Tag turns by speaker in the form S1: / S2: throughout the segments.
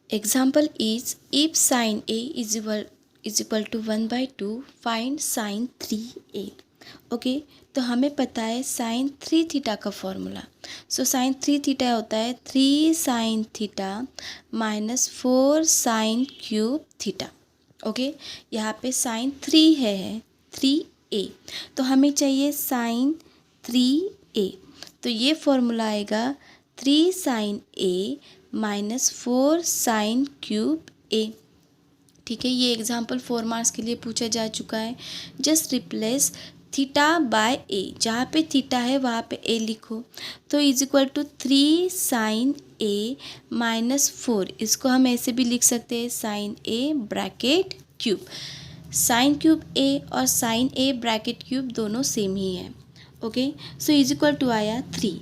S1: Example is if sin A is equal to 1/2 find sin 3A। Okay, तो हमें पता है साइन 3 थीटा का फॉर्मूला। सो साइन 3 थीटा होता है 3 sin theta minus 4 sin³ theta. Okay, यहाँ पे साइन 3 है 3A, तो हमें चाहिए साइन 3A। तो ये फॉर्मूला आएगा 3 sin A माइनस 4 sin³A। ठीक है, ये एग्जाम्पल 4 मार्क्स के लिए पूछा जा चुका है। Just replace theta by A, जहाँ पे थीटा है वहाँ पे ए लिखो। तो is equal to 3 sin A minus 4, इसको हम ऐसे भी लिख सकते हैं sine A bracket cube. sin³ A और साइन ए ब्रैकेट क्यूब दोनों सेम ही है। Okay, so is equal to आया 3।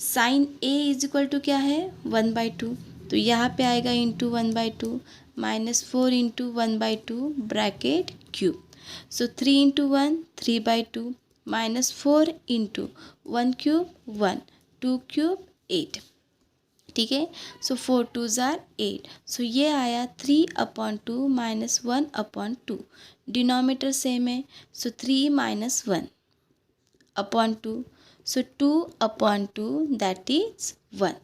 S1: Sine A is equal to क्या है 1/2, तो यहाँ पे आएगा into 1/2 minus 4 into 1/2 bracket cube. सो 3 इंटू 1 3/2 माइनस 4 इंटू 1³ 1 2³ 8। ठीक है, सो 4 2 = 8। सो ये आया 3/2 माइनस 1/2। डिनोमीटर सेम है, सो 3 माइनस 1/2, सो 2/2 दैट इज 1।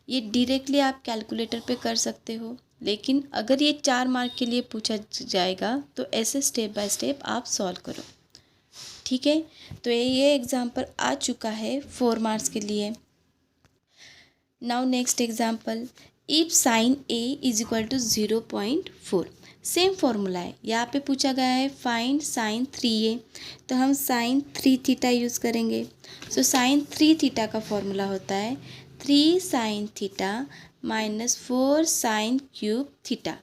S1: ये डायरेक्टली आप कैलकुलेटर पे कर सकते हो, लेकिन अगर ये 4 मार्क के लिए पूछा जाएगा तो ऐसे स्टेप बाय स्टेप आप सॉल्व करो। ठीक है, तो ये एग्जाम्पल आ चुका है 4 मार्क्स के लिए। Now next example, if sine A is equal to 0.4। Same formula है, यहाँ पे पूछा गया है फाइंड साइन 3A, तो हम साइन 3 थीटा यूज़ करेंगे। सो साइन 3 थीटा का फॉर्मूला होता है 3 sin theta minus 4 sin³ theta.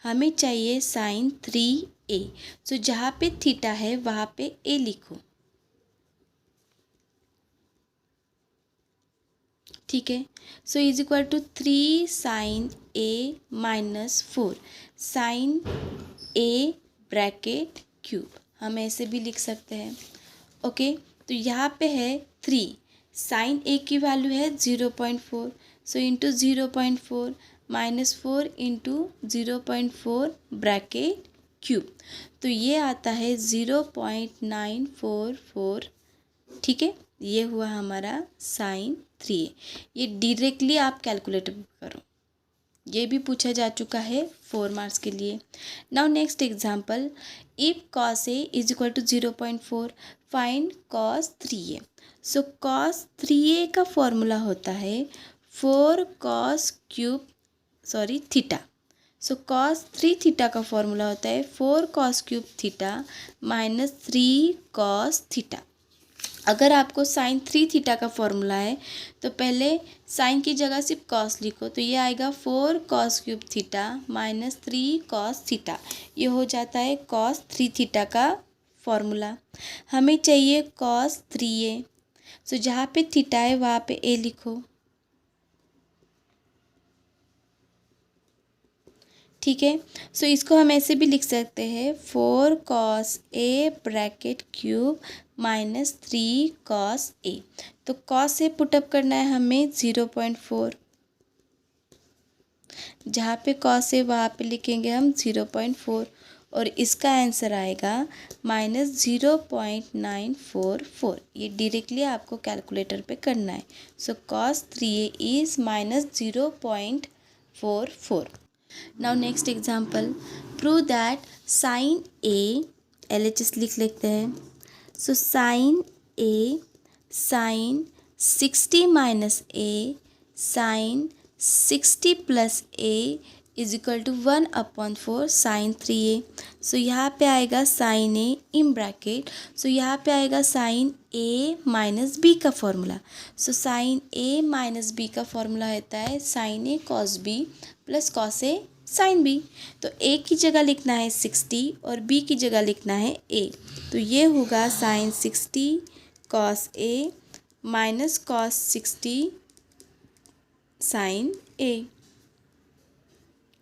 S1: हमें चाहिए साइन 3A। सो जहाँ पे थीटा है वहाँ पे ए लिखो। ठीक है, so is equal to 3 sin A minus 4 sin A bracket cube, हम ऐसे भी लिख सकते हैं। ओके, तो यहाँ पे है 3, साइन A की वैल्यू है 0.4, so into 0.4 minus 4 into 0.4 bracket cube, तो ये आता है 0.944। ठीक है, ये हुआ हमारा साइन 3A। ये डायरेक्टली आप कैलकुलेटर पे करो, ये भी पूछा जा चुका है 4 मार्क्स के लिए। Now next example, if cos A is equal to 0.4 find cos 3A। So cos 3A का फॉर्मूला होता है 4 cos³ theta. So cos 3 theta का फॉर्मूला होता है 4 cos³ theta minus 3 cos theta. अगर आपको साइन 3 थीटा का फॉर्मूला है तो पहले साइन की जगह सिर्फ कॉस लिखो, तो ये आएगा 4 cos³ theta minus 3 cos theta. ये हो जाता है cos 3 थीटा का फॉर्मूला। हमें चाहिए cos 3A, सो जहाँ पे थीटा है वहाँ पे ए लिखो। ठीक है, सो इसको हम ऐसे भी लिख सकते हैं 4 cos A bracket cube minus 3 cos A। तो cos A पुटअप करना है हमें 0.4, जहाँ पे cos A वहाँ पे लिखेंगे हम 0.4, और इसका आंसर आएगा माइनस 0.944। ये डायरेक्टली आपको कैलकुलेटर पे करना है। So cos 3A is minus 0.44। Now next example, prove that sine A, LHS लिख लेते हैं। So sine A sine 60 minus A sine 60 plus A is equal to 1/4 sine 3A। So यहाँ पे आएगा साइन ए इन ब्रैकेट, सो यहाँ पे आएगा sign A minus B का formula. So sine A minus B का फॉर्मूला होता है sine A cos B plus cos A sine B. तो ए की जगह लिखना है 60 और बी की जगह लिखना है ए, तो ये होगा sign 60 cos A minus cos 60 sign A.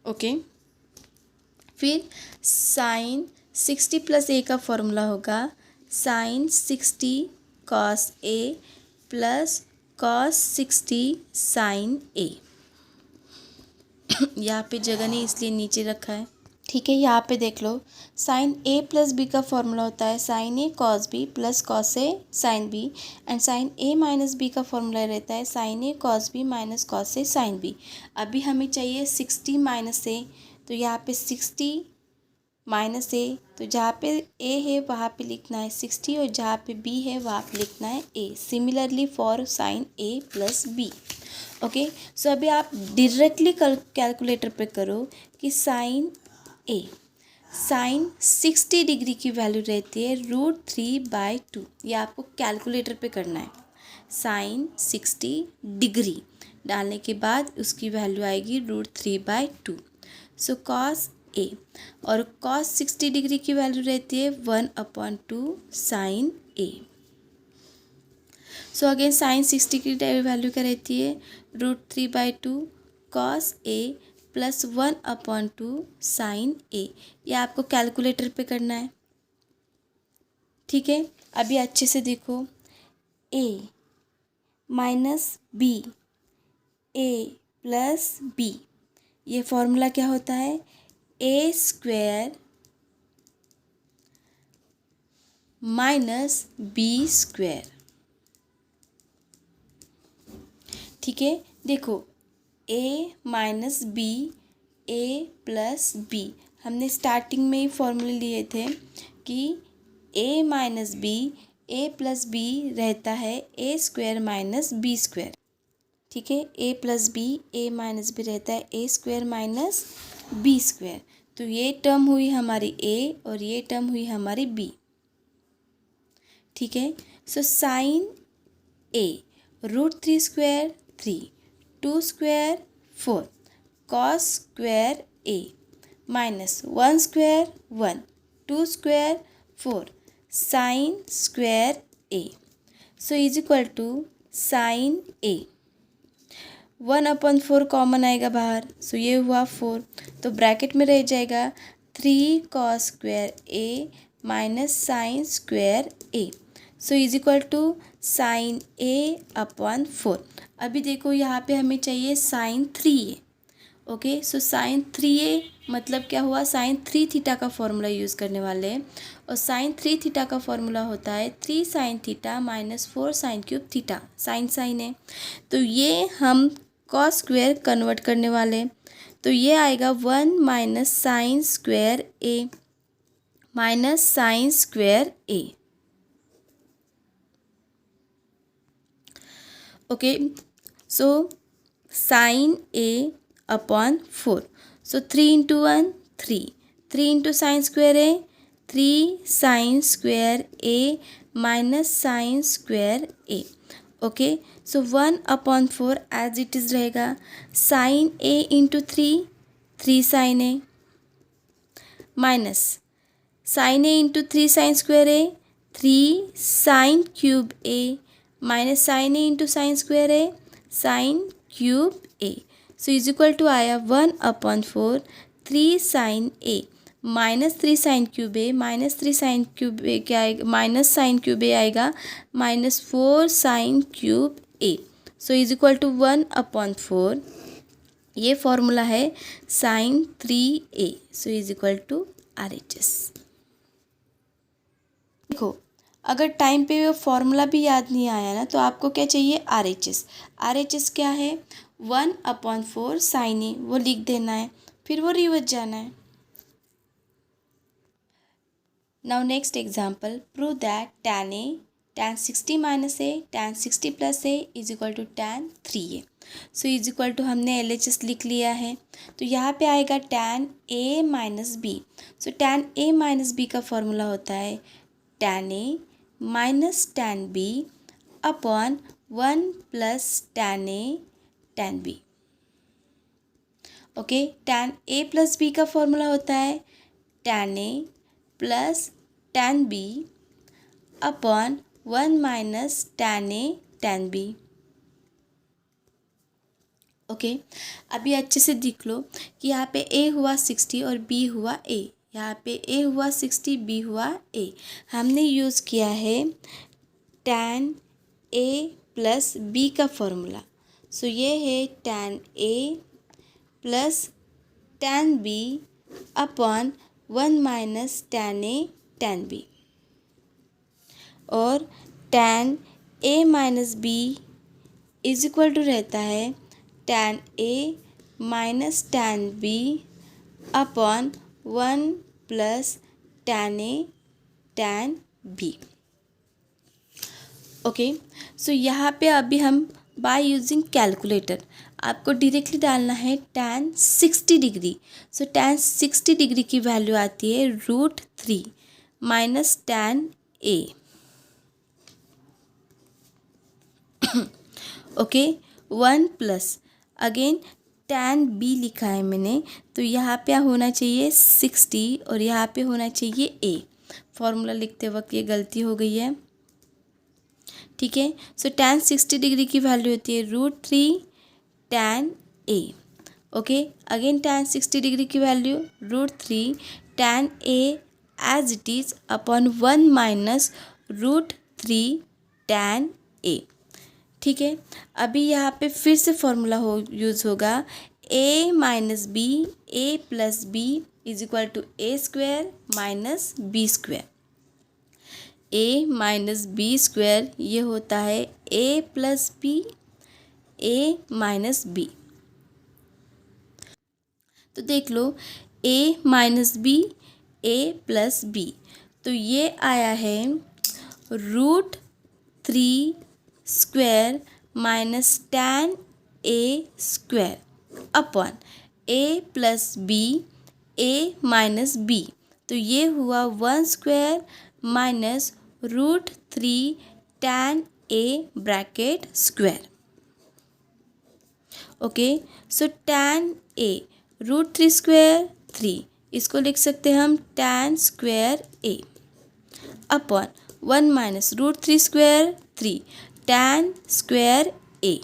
S1: Okay, फिर साइन 60 प्लस ए का फॉर्मूला होगा sign 60 cos A plus cos 60 sign ए। यहाँ पे जगह नहीं इसलिए नीचे रखा है। ठीक है, यहाँ पे देख लो, साइन ए प्लस बी का फॉर्मूला होता है sine A cos B plus cos A sine B, and sine A minus B का फॉर्मूला रहता है sine A cos B minus cos A sine B. अभी हमें चाहिए 60 माइनस ए, तो यहाँ पे 60 माइनस ए, तो जहाँ पे ए है वहाँ पे लिखना है 60 और जहाँ पे बी है वहाँ पे लिखना है A. Similarly for sine A plus B. Okay, so अभी आप डायरेक्टली कैलकुलेटर पे करो कि साइन ए, साइन 60 डिग्री की वैल्यू रहती है √3/2। ये आपको कैलकुलेटर पे करना है। साइन 60 डिग्री डालने के बाद उसकी वैल्यू आएगी √3/2। सो कॉस ए, और कॉस 60 डिग्री की वैल्यू रहती है 1/2 साइन ए। सो अगेन साइन 60 की वैल्यू क्या रहती है √3/2 कॉस ए प्लस 1/2 साइन ए। ये आपको कैलकुलेटर पे करना है। ठीक है, अभी अच्छे से देखो, ए माइनस बी, ए प्लस बी, ये फॉर्मूला क्या होता है ए स्क्वायर माइनस बी स्क्वायर। ठीक है, देखो ए माइनस बी, ए प्लस बी, हमने स्टार्टिंग में ही फॉर्मूले लिए थे कि ए माइनस बी, ए प्लस बी रहता है ए स्क्वायर माइनस बी स्क्वायर। ठीक है, ए प्लस बी, ए माइनस बी रहता है ए स्क्वायर माइनस बी स्क्वायर। तो ये टर्म हुई हमारी ए और ये टर्म हुई हमारी बी। ठीक है, so sine A √3² 3, 2 square 4, cos square A minus 1 square 1, 2 square 4 sine square A. So is equal to sine A, 1/4 common आएगा बाहर, सो ये हुआ 4, तो ब्रैकेट में रह जाएगा 3 cos square A minus sine square A. So is equal to sine A/4। अभी देखो यहाँ पे हमें चाहिए sign 3A। Okay, so sign 3A मतलब क्या हुआ, साइन 3 थीटा का फॉर्मूला यूज़ करने वाले हैं, और साइन 3 थीटा का फॉर्मूला होता है 3 sine theta minus 4 sine cube theta. Sine है, तो ये हम कॉस स्क्वायर कन्वर्ट करने वाले हैं, तो ये आएगा 1 minus sine square A minus sine square A. Okay, so sine A/4, so 3 × 1 3, 3 × sine square A 3 sine square A minus sine square A. Okay, so 1/4 as it is रहेगा, sine A × 3, 3 sine A minus sine A × 3 sine square A 3 sine cube A minus sine A × sine square A sine cube A. So is equal to आया 1/4 3 sine A minus 3 sine cube A, minus 3 sine cube A क्या आएगा, minus sine cube A आएगा minus 4 sine cube A. So is equal to 1/4, ये formula है sine 3A। So is equal to RHS। देखो, अगर time पे वो formula भी याद नहीं आया ना, तो आपको क्या चाहिए RHS। RHS क्या है 1/4 साइन ए, वो लिख देना है, फिर वो रिवर्स जाना है। Now next example, prove that tan A tan 60 minus A tan 60 plus A is equal to tan 3A। So is equal to हमने LHS लिख लिया है, तो यहाँ पे आएगा tan A minus B. So tan A minus B का formula होता है tan A minus tan B upon 1 plus tan A tan B। Okay, tan A plus B का फॉर्मूला होता है tan A plus tan B upon 1 minus tan A tan B। Okay, अभी अच्छे से देख लो कि यहाँ पे A हुआ 60 और B हुआ A। यहाँ पे A हुआ 60, B हुआ A। हमने यूज़ किया है tan A प्लस B का फॉर्मूला। सो ये है tan A plus tan B upon 1 minus tan A tan B, और tan A minus B is equal to रहता है tan A minus tan B upon 1 plus tan A tan B। Okay, so यहाँ पे अभी हम by using calculator आपको directly डालना है tan 60 degree. So tan 60 degree की वैल्यू आती है √3 minus tan A। Okay, 1 plus again tan B लिखा है मैंने, तो यहाँ पे होना चाहिए 60 और यहाँ पे होना चाहिए A। फॉर्मूला लिखते वक्त ये गलती हो गई है, ठीक है। सो tan 60 डिग्री की वैल्यू होती है √3 tan A। Okay, again tan 60 degree की value √3 tan A as it is upon 1 minus √3 tan A, ठीक है। अभी यहाँ पे फिर से फॉर्मूला यूज़ होगा A minus B A plus B is equal to A square minus B square. A minus B square ये होता है A plus B A minus B. तो देख लो A minus B A plus B, तो ये आया है √3 square minus tan A square upon A plus B A minus B, तो ये हुआ 1 square minus √3 tan A bracket square. Okay, so tan A √3 square 3, इसको लिख सकते हैं हम tan square A upon 1 minus √3 square 3 tan square A,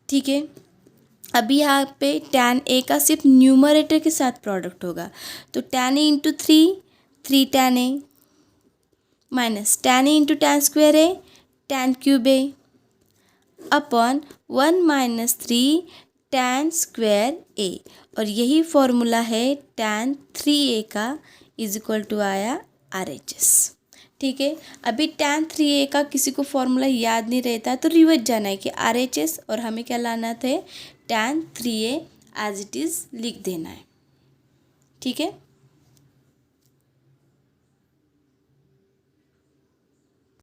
S1: ठीक है। अभी यहाँ पे tan A का सिर्फ न्यूमरेटर के साथ प्रोडक्ट होगा, तो tan A into 3 tan A minus tan A into tan square A tan cube A upon 1 minus 3 tan square A, और यही फॉर्मूला है tan 3A का इज इक्वल टू आया RHS, ठीक है। अभी tan 3A का किसी को फॉर्मूला याद नहीं रहता तो रिवर्स जाना है कि RHS और हमें क्या लाना था tan 3A as it is लिख देना है, ठीक है।